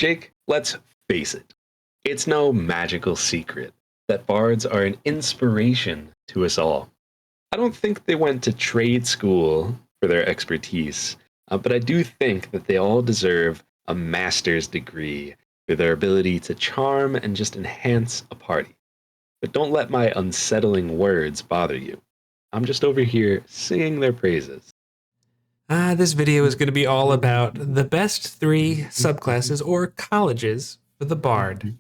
Jake, let's face it. It's no magical secret that bards are an inspiration to us all. I don't think they went to trade school for their expertise, but I do think that they all deserve a master's degree for their ability to charm and just enhance a party. But don't let my unsettling words bother you. I'm just over here singing their praises. This video is going to be all about the best 3 subclasses or colleges for the bard.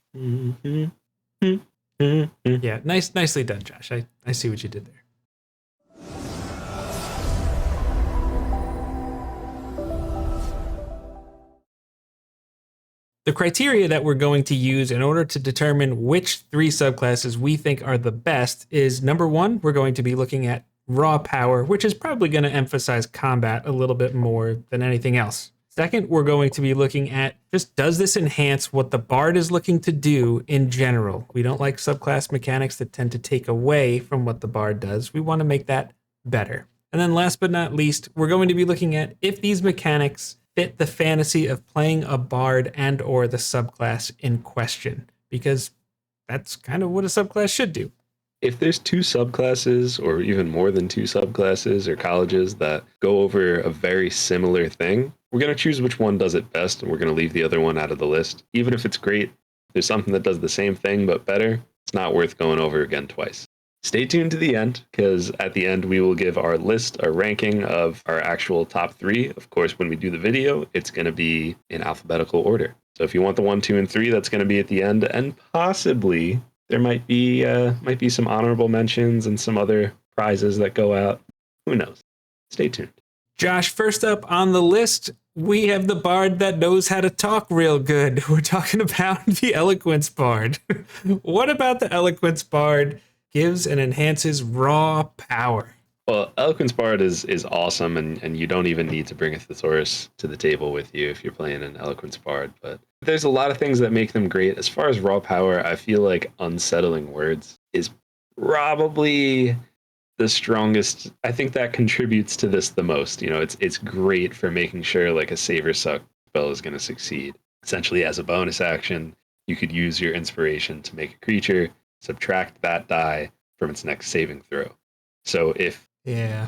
Yeah, nicely done, Josh. I see what you did there. The criteria that we're going to use in order to determine which 3 subclasses we think are the best is, number 1, we're going to be looking at raw power, which is probably going to emphasize combat a little bit more than anything else. Second, we're going to be looking at just, does this enhance what the bard is looking to do in general? We don't like subclass mechanics that tend to take away from what the bard does. We want to make that better. And then last but not least, we're going to be looking at if these mechanics fit the fantasy of playing a bard and or the subclass in question, because that's kind of what a subclass should do. If there's 2 subclasses or even more than 2 subclasses or colleges that go over a very similar thing, we're going to choose which one does it best, and we're going to leave the other one out of the list. Even if it's great, if there's something that does the same thing but better, it's not worth going over again twice. Stay tuned to the end, because at the end we will give our list, our ranking of our actual top 3. Of course, when we do the video, it's going to be in alphabetical order. So if you want the 1, 2, and 3, that's going to be at the end, and possibly there might be some honorable mentions and some other prizes that go out. Who knows? Stay tuned. Josh, first up on the list, we have the bard that knows how to talk real good. We're talking about the Eloquence Bard. What about the Eloquence Bard gives and enhances raw power? Well, Eloquence Bard is awesome, and you don't even need to bring a thesaurus to the table with you if you're playing an Eloquence Bard, but there's a lot of things that make them great. As far as raw power, I feel like unsettling words is probably the strongest. I think that contributes to this the most. You know, it's great for making sure like a save or suck spell is going to succeed. Essentially, as a bonus action, you could use your inspiration to make a creature, subtract that die from its next saving throw. So if,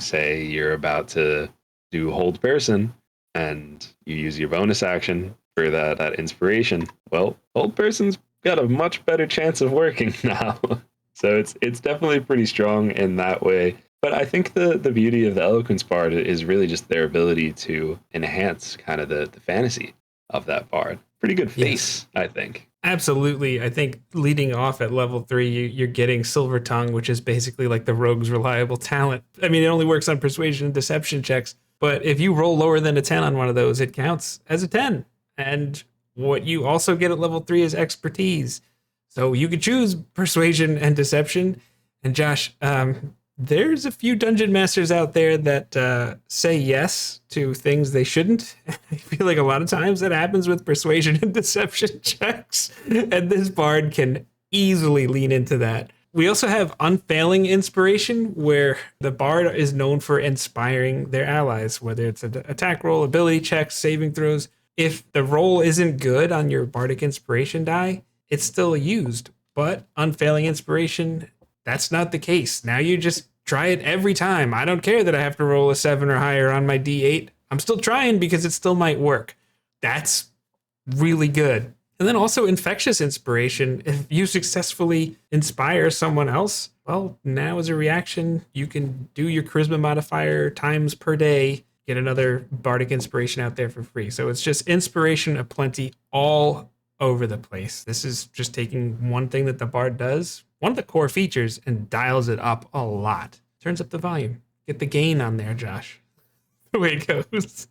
say, you're about to do Hold Person and you use your bonus action for that inspiration, well, Hold Person's got a much better chance of working now. So it's definitely pretty strong in that way. But I think the beauty of the Eloquence Bard is really just their ability to enhance kind of the fantasy of that bard. Pretty good face, yes. I think. Absolutely. I think leading off at level 3, you're getting Silver Tongue, which is basically like the rogue's reliable talent. I mean, it only works on persuasion and deception checks, but if you roll lower than a 10 on one of those, it counts as a 10. And what you also get at level 3 is expertise. So you could choose persuasion and deception. And Josh, there's a few dungeon masters out there that say yes to things they shouldn't. I feel like a lot of times that happens with persuasion and deception checks, and this bard can easily lean into that. We also have Unfailing Inspiration, where the bard is known for inspiring their allies, whether it's an attack roll, ability checks, saving throws. If the roll isn't good on your bardic inspiration die, it's still used. But Unfailing Inspiration, that's not the case. Now you just try it every time. I don't care that I have to roll a 7 or higher on my D8. I'm still trying because it still might work. That's really good. And then also Infectious Inspiration. If you successfully inspire someone else, well, now as a reaction, you can do your charisma modifier times per day, get another bardic inspiration out there for free. So it's just inspiration aplenty all over the place. This is just taking one thing that the bard does, one of the core features, and dials it up a lot. Turns up the volume. Get the gain on there, Josh. The way it goes.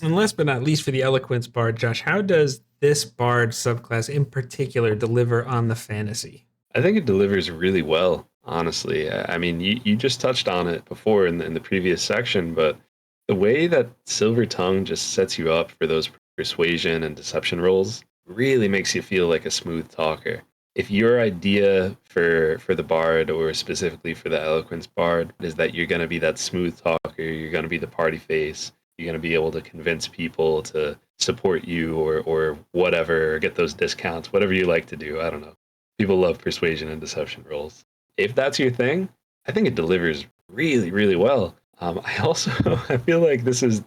And last but not least for the Eloquence Bard, Josh, how does this bard subclass in particular deliver on the fantasy? I think it delivers really well, honestly. I mean, you just touched on it before in the previous section, but the way that Silver Tongue just sets you up for those persuasion and deception rolls really makes you feel like a smooth talker. If your idea for the bard, or specifically for the Eloquence Bard, is that you're going to be that smooth talker, you're going to be the party face, You're going to be able to convince people to support you or whatever, or get those discounts, whatever you like to do. I don't know. People love persuasion and deception rolls. If that's your thing, I think it delivers really, really well. I also I feel like this is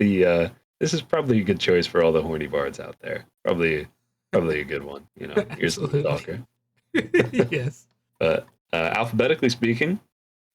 probably a good choice for all the horny bards out there. Probably a good one. You know, you're a talker. Yes. But alphabetically speaking,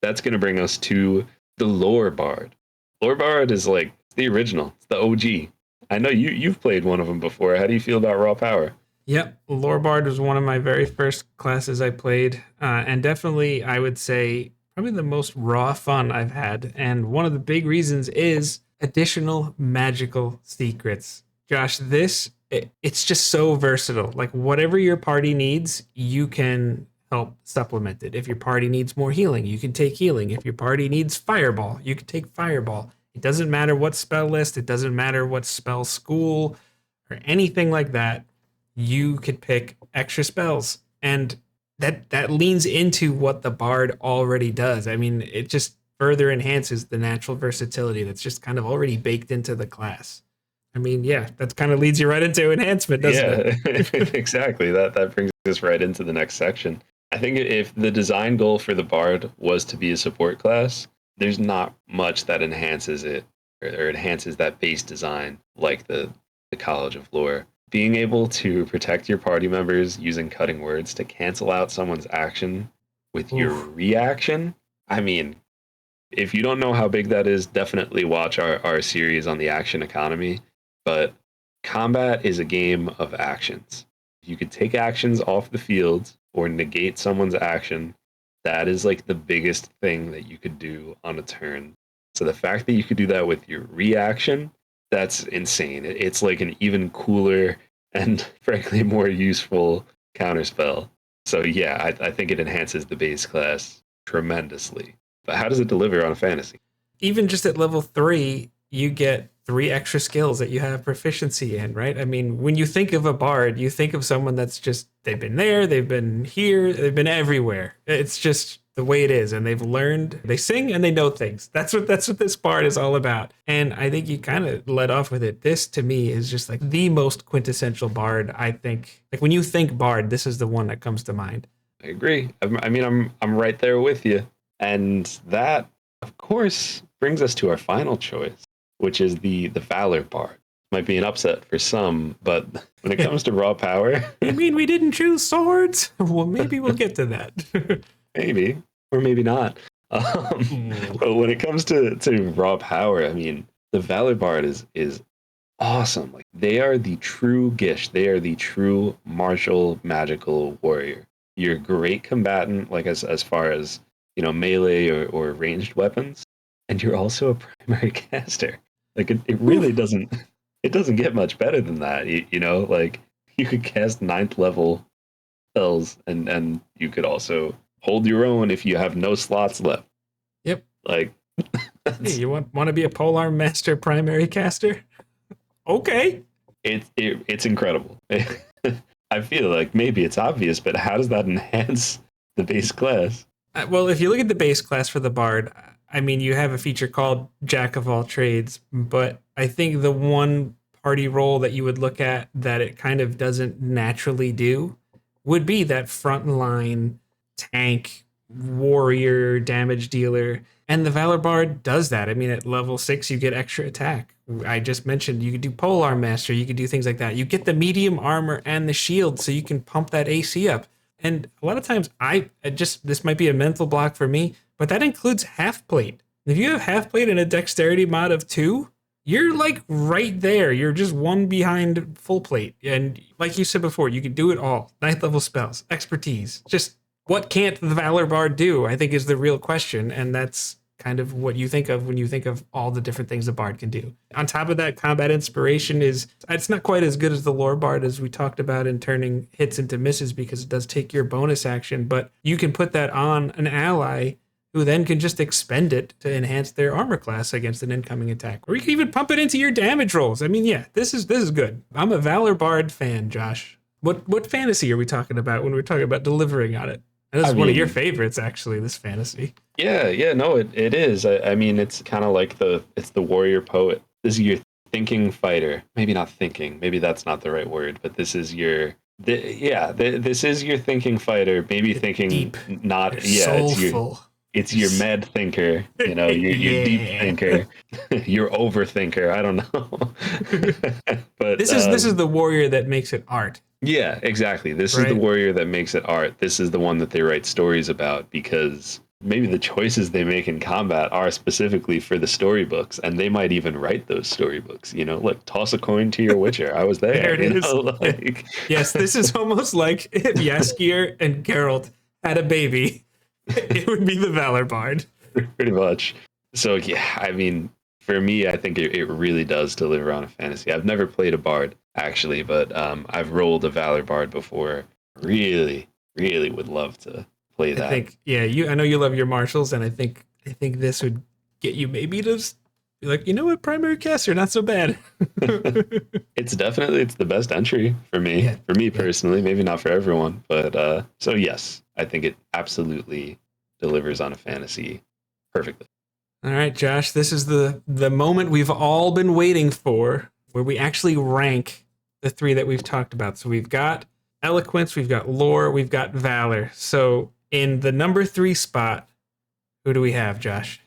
that's going to bring us to the lore bard. Lore bard is like the original. It's the OG. I know you've played one of them before. How do you feel about raw power? Yep, lore bard was one of my very first classes I played, and definitely I would say probably the most raw fun I've had. And one of the big reasons is additional magical secrets. Josh, it's just so versatile. Like whatever your party needs, you can help supplement it. If your party needs more healing, you can take healing. If your party needs fireball, you can take fireball. It doesn't matter what spell list, it doesn't matter what spell school or anything like that. You could pick extra spells, and that leans into what the bard already does. I mean, it just further enhances the natural versatility that's just kind of already baked into the class. I mean, yeah, that kind of leads you right into enhancement, doesn't it? Exactly. That brings us right into the next section. I think if the design goal for the bard was to be a support class, there's not much that enhances it or enhances that base design like the College of Lore. Being able to protect your party members using cutting words to cancel out someone's action with your reaction. I mean, if you don't know how big that is, definitely watch our series on the action economy. But combat is a game of actions. You could take actions off the field or negate someone's action. That is like the biggest thing that you could do on a turn. So the fact that you could do that with your reaction, that's insane. It's like an even cooler and frankly more useful counterspell. So yeah, I think it enhances the base class tremendously. But how does it deliver on a fantasy? Even just at level 3, you get 3 extra skills that you have proficiency in, right? I mean, when you think of a bard, you think of someone that's just, they've been there, they've been here, they've been everywhere. It's just the way it is, and they've learned, they sing and they know things. That's what this bard is all about. And I think you kind of led off with it. This to me is just like the most quintessential bard. I think like when you think bard, this is the one that comes to mind. I agree. I mean, I'm right there with you. And that, of course, brings us to our final choice, which is the Valor Bard. Might be an upset for some, but when it comes to raw power... You mean we didn't choose swords? Well, maybe we'll get to that. Maybe, or maybe not. But when it comes to raw power, I mean, the Valor Bard is awesome. Like they are the true Gish. They are the true martial magical warrior. You're a great combatant, like as far as, you know, melee or ranged weapons, and you're also a primary caster. Like it really doesn't get much better than that. You know, like you could cast 9th level spells, and you could also hold your own if you have no slots left. Yep. Like, hey, you want to be a polearm master primary caster? Okay. It's incredible. I feel like maybe it's obvious, but how does that enhance the base class? Well, if you look at the base class for the bard, I mean, you have a feature called Jack of all trades, but I think the one party role that you would look at that it kind of doesn't naturally do would be that frontline tank warrior damage dealer. And the Valor Bard does that. I mean, at level 6, you get extra attack. I just mentioned you could do Polearm Master, you could do things like that. You get the medium armor and the shield, so you can pump that AC up. And a lot of times, this might be a mental block for me, but that includes half plate. If you have half plate and a dexterity mod of 2, you're like right there. You're just one behind full plate. And like you said before, you can do it all. 9th level spells, expertise. Just what can't the Valor Bard do, I think is the real question. And that's kind of what you think of when you think of all the different things a bard can do. On top of that, combat inspiration it's not quite as good as the lore bard as we talked about in turning hits into misses, because it does take your bonus action, but you can put that on an ally who then can just expend it to enhance their armor class against an incoming attack. Or you can even pump it into your damage rolls. I mean, yeah, this is good. I'm a Valor Bard fan, Josh. What fantasy are we talking about when we're talking about delivering on it? And this is one of your favorites, actually, this fantasy. Yeah, no, it is. I mean, it's kind of like it's the warrior poet. This is your thinking fighter. Maybe not thinking. Maybe that's not the right word, but this is your this is your thinking fighter. Maybe You're thinking deep. not You're it's your soulful. it's your med thinker, you know, your deep Yeah. thinker, your overthinker. I don't know. But This is the warrior that makes it art, yeah, exactly. This is the right? warrior that makes it art. This is the one that they write stories about because maybe the choices they make in combat are specifically for the storybooks, and they might even write those storybooks. You know, look, toss a coin to your Witcher. I was There there. it You is. know, Yeah. like Yes, this is almost like if Jaskier and Geralt had a baby. It would be the Valor Bard. pretty much. So yeah, I mean, for me, I think it really does deliver on a fantasy. I've never played a bard actually, but I've rolled a Valor Bard before. Really, really would love to play I that. think, yeah, I know you love your marshals, and I think this would get you maybe to be like, you know what, primary casts are not so bad. It's the best entry Yeah, for me yeah. personally, maybe not for everyone, but so yes, I think it absolutely delivers on a fantasy perfectly. All right, Josh, this is the moment we've all been waiting for, where we actually rank the three that we've talked about. So we've got eloquence, we've got lore, we've got valor. So in the number 3 spot, who do we have, Josh?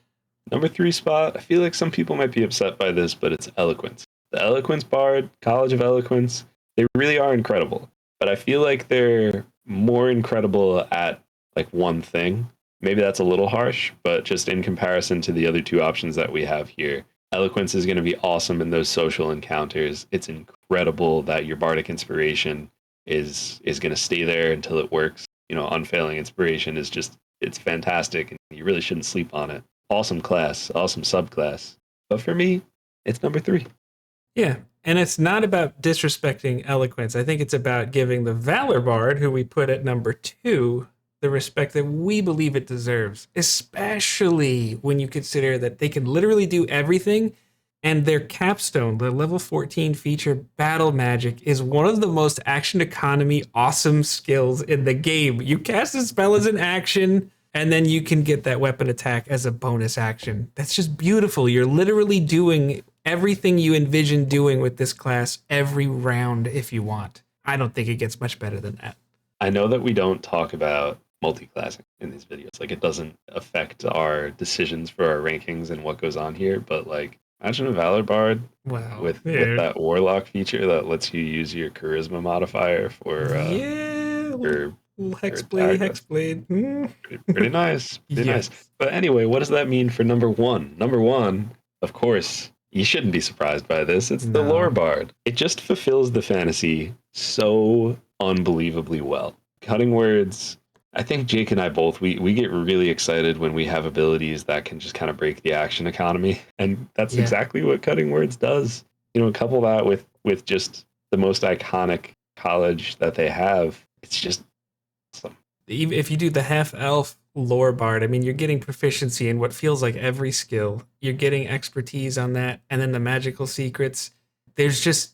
Number 3 spot, I feel like some people might be upset by this, but it's eloquence. The eloquence bard, College of Eloquence, they really are incredible, but I feel like they're more incredible at like one thing. Maybe that's a little harsh, but just in comparison to the other two options that we have here, eloquence is going to be awesome in those social encounters. It's incredible that your bardic inspiration is going to stay there until it works. You know, unfailing inspiration is just it's fantastic, and you really shouldn't sleep on it. Awesome class, awesome subclass. But for me, it's number 3. Yeah, and it's not about disrespecting eloquence. I think it's about giving the Valor Bard, who we put at number 2, the respect that we believe it deserves, especially when you consider that they can literally do everything. And their capstone, the level 14 feature Battle Magic, is one of the most action economy awesome skills in the game. You cast a spell as an action, and then you can get that weapon attack as a bonus action. That's just beautiful. You're literally doing everything you envision doing with this class every round if you want. I don't think it gets much better than that. I know that we don't talk about multi-classing in these videos. Like it doesn't affect our decisions for our rankings and what goes on here, but like imagine a Valor Bard Wow. with that Warlock feature that lets you use your charisma modifier Yeah. for Little your attack. Hexblade, That's Hexblade. pretty nice. Pretty nice. Yes. But anyway, what does that mean for number 1? Number 1, of course, you shouldn't be surprised by this. It's the Lore No. Bard. It just fulfills the fantasy so unbelievably well. Cutting words. I think Jake and I both we get really excited when we have abilities that can just kind of break the action economy, and that's Yeah. exactly what Cutting Words does. You know, couple that with just the most iconic college that they have. It's just awesome. Even if you do the half elf lore bard, I mean, you're getting proficiency in what feels like every skill. You're getting expertise on that, and then the magical secrets. There's just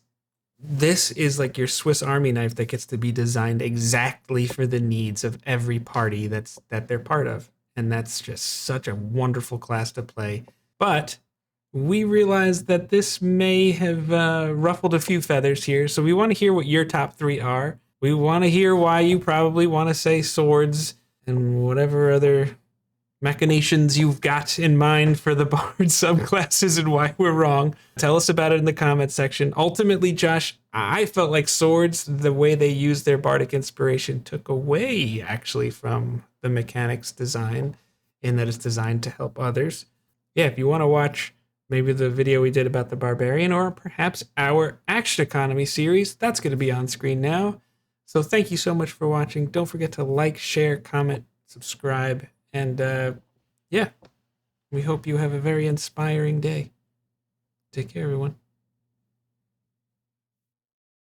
this is like your Swiss Army knife that gets to be designed exactly for the needs of every party that they're part of, and that's just such a wonderful class to play. But we realize that this may have ruffled a few feathers here, so we want to hear what your top 3 are. We want to hear why you probably want to say swords and whatever other machinations you've got in mind for the bard subclasses and why we're wrong. Tell us about it in the comments section. Ultimately, Josh, I felt like swords, the way they used their bardic inspiration, took away actually from the mechanics design, in that it's designed to help others. Yeah, if you want to watch maybe the video we did about the barbarian, or perhaps our action economy series, that's going to be on screen now. So thank you so much for watching. Don't forget to like, share, comment, subscribe, and yeah, we hope you have a very inspiring day. Take care, everyone.